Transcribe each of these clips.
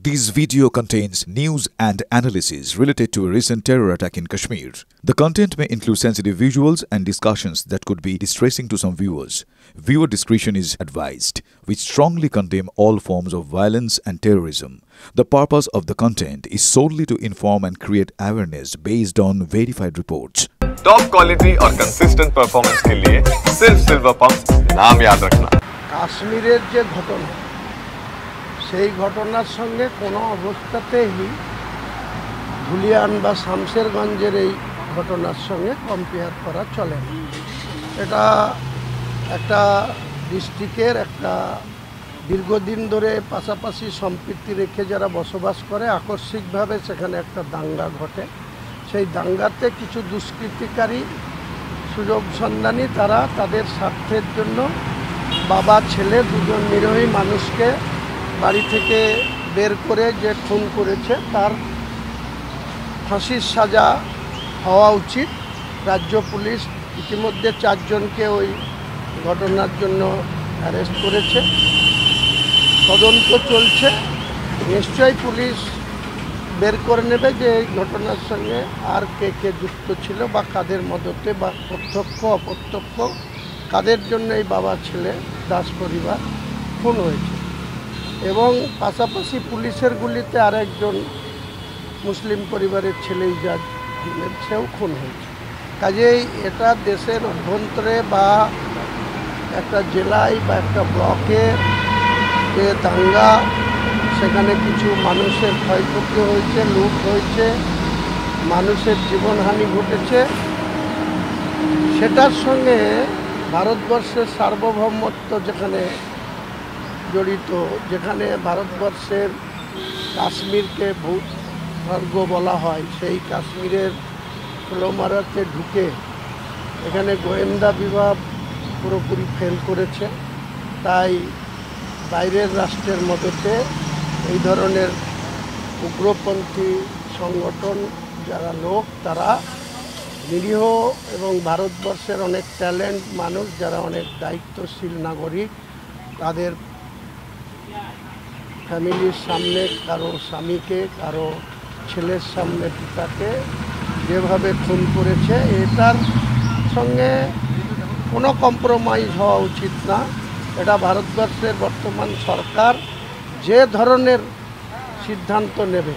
This video contains news and analysis related to a recent terror attack in Kashmir. The content may include sensitive visuals and discussions that could be distressing to some viewers. Viewer discretion is advised. We strongly condemn all forms of violence and terrorism. The purpose of the content is solely to inform and create awareness based on verified reports. Top quality और consistent performance के लिए सिर्फ silver pump नाम याद रखना। কাশ্মীরের যে ঘটনা সেই ঘটনার সঙ্গে কোনো অবস্থাতেই ধুলিয়ান বা শামশেরগঞ্জের এই ঘটনার সঙ্গে কম্পেয়ার করা চলে না। এটা একটা ডিস্ট্রিক্টের একটা দীর্ঘদিন ধরে পাশাপাশি সম্পৃক্তি রেখে যারা বসবাস করে আকস্মিকভাবে সেখানে একটা দাঙ্গা ঘটে। সেই দাঙ্গাতে কিছু দুষ্কৃতিকারী সুযোগ সন্ধানী তারা তাদের স্বার্থের জন্য বাবা ছেলে দুজন নিরীহ মানুষকে বাড়ি থেকে বের করে যে খুন করেছে তার ফাঁসির সাজা হওয়া উচিত। রাজ্য পুলিশ ইতিমধ্যে 4 জনকে ওই ঘটনার জন্য অ্যারেস্ট করেছে, তদন্ত চলছে। নিশ্চয়ই পুলিশ বের করে নেবে যে এই ঘটনার সঙ্গে আর কে কে যুক্ত ছিল বা কাদের মদতে বা প্রত্যক্ষ অপ্রত্যক্ষ কাদের জন্য এই বাবা ছেলে দাস পরিবার খুন হয়েছে। এবং পাশাপাশি পুলিশের গুলিতে আরেকজন মুসলিম পরিবারের ছেলে ইজাজ আহমেদ সেও খুন হয়েছে। কাজেই এটা দেশের অভ্যন্তরে বা একটা জেলায় বা একটা ব্লকে যে দাঙ্গা, সেখানে কিছু মানুষের ক্ষয়ক্ষতি হয়েছে, লুট হয়েছে, মানুষের জীবনহানি ঘটেছে, সেটার সঙ্গে ভারতবর্ষের সার্বভৌমত্ব যেখানে জড়িত, যেখানে ভারতবর্ষের কাশ্মীরকে ভূস্বর্গ বলা হয়, সেই কাশ্মীরের ফ্লোমারাতে ঢুকে এখানে গোয়েন্দা বিভাগ পুরোপুরি ফেল করেছে। তাই বাইরের রাষ্ট্রের মদতে এই ধরনের উগ্রপন্থী সংগঠন যারা লোক তারা নিরীহ এবং ভারতবর্ষের অনেক ট্যালেন্ট মানুষ যারা অনেক দায়িত্বশীল নাগরিক তাদের ফ্যামিলির সামনে কারো স্বামীকে কারো ছেলের সামনে পিতাকে যেভাবে খুন করেছে এটার সঙ্গে কোনো কম্প্রোমাইজ হওয়া উচিত না। এটা ভারতবর্ষের বর্তমান সরকার যে ধরনের সিদ্ধান্ত নেবে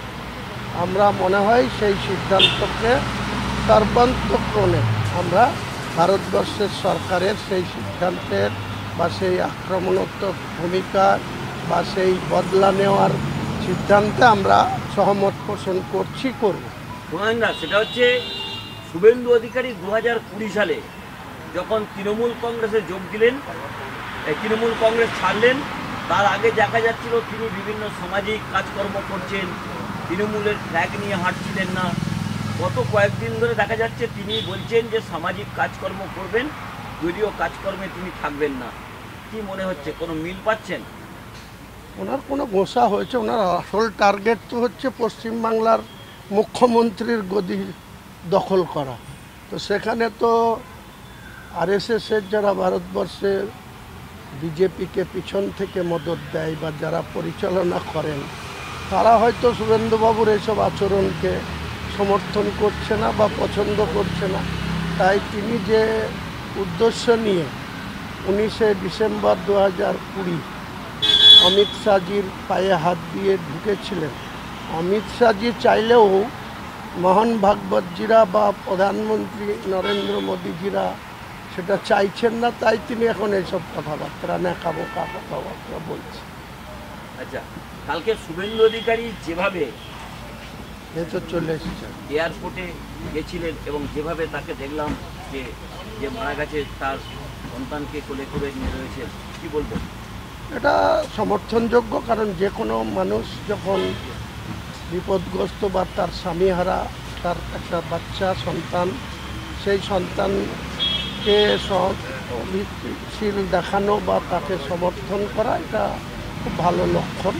আমরা মনে হয় সেই সিদ্ধান্তকে সর্বান্তঃকরণে আমরা ভারতবর্ষের সরকারের সেই সিদ্ধান্তের বা সেই আক্রমণাত্মক ভূমিকা বা সেই বদলা নেওয়ার সিদ্ধান্তে আমরা সহমত পোষণ করব। সেটা হচ্ছে শুভেন্দু অধিকারী 2020 সালে যখন তৃণমূল কংগ্রেসে যোগ দিলেন, তৃণমূল কংগ্রেস ছাড়লেন, তার আগে দেখা যাচ্ছিল তিনি বিভিন্ন সামাজিক কাজকর্ম করছেন, তৃণমূলের ফ্ল্যাগ নিয়ে হাঁটছিলেন না। গত কয়েকদিন ধরে দেখা যাচ্ছে তিনি বলছেন যে সামাজিক কাজকর্ম করবেন, যদিও কাজকর্মে তিনি থাকবেন না। কি মনে হচ্ছে, কোনো মিল পাচ্ছেন? ওনার কোনো গোসা হয়েছে। ওনার আসল টার্গেট তো হচ্ছে পশ্চিমবাংলার মুখ্যমন্ত্রীর গদি দখল করা। তো সেখানে তো আরএসএসের যারা ভারতবর্ষের বিজেপিকে পিছন থেকে মদত দেয় বা যারা পরিচালনা করেন তারা হয়তো শুভেন্দুবাবুর এইসব আচরণকে সমর্থন করছে না বা পছন্দ করছে না। তাই তিনি যে উদ্দেশ্য নিয়ে 19শে ডিসেম্বর 2020 অমিত শাহজির পায়ে হাত দিয়ে ঢুকেছিলেন, অমিত শাহজি চাইলেও মোহন ভাগবতজিরা বা প্রধানমন্ত্রী নরেন্দ্র মোদীজিরা সেটা চাইছেন না। তাই তিনি এখন এইসব কথাবার্তা ন্যাকাবোকা কথাবার্তা বলছেন। আচ্ছা, কালকে শুভেন্দু অধিকারী যেভাবে চলে এসেছেন, এয়ারপোর্টে গেছিলেন এবং যেভাবে তাকে দেখলাম যে মারা গেছে তার সন্তানকে কোলে করে নিয়ে রয়েছে, কি বলবেন? এটা সমর্থনযোগ্য, কারণ যে কোনো মানুষ যখন বিপদগ্রস্ত বা তার স্বামীহারা তার একটা বাচ্চা সন্তান, সেই সন্তানকে সহনশীল দেখানো বা তাকে সমর্থন করা এটা খুব ভালো লক্ষণ।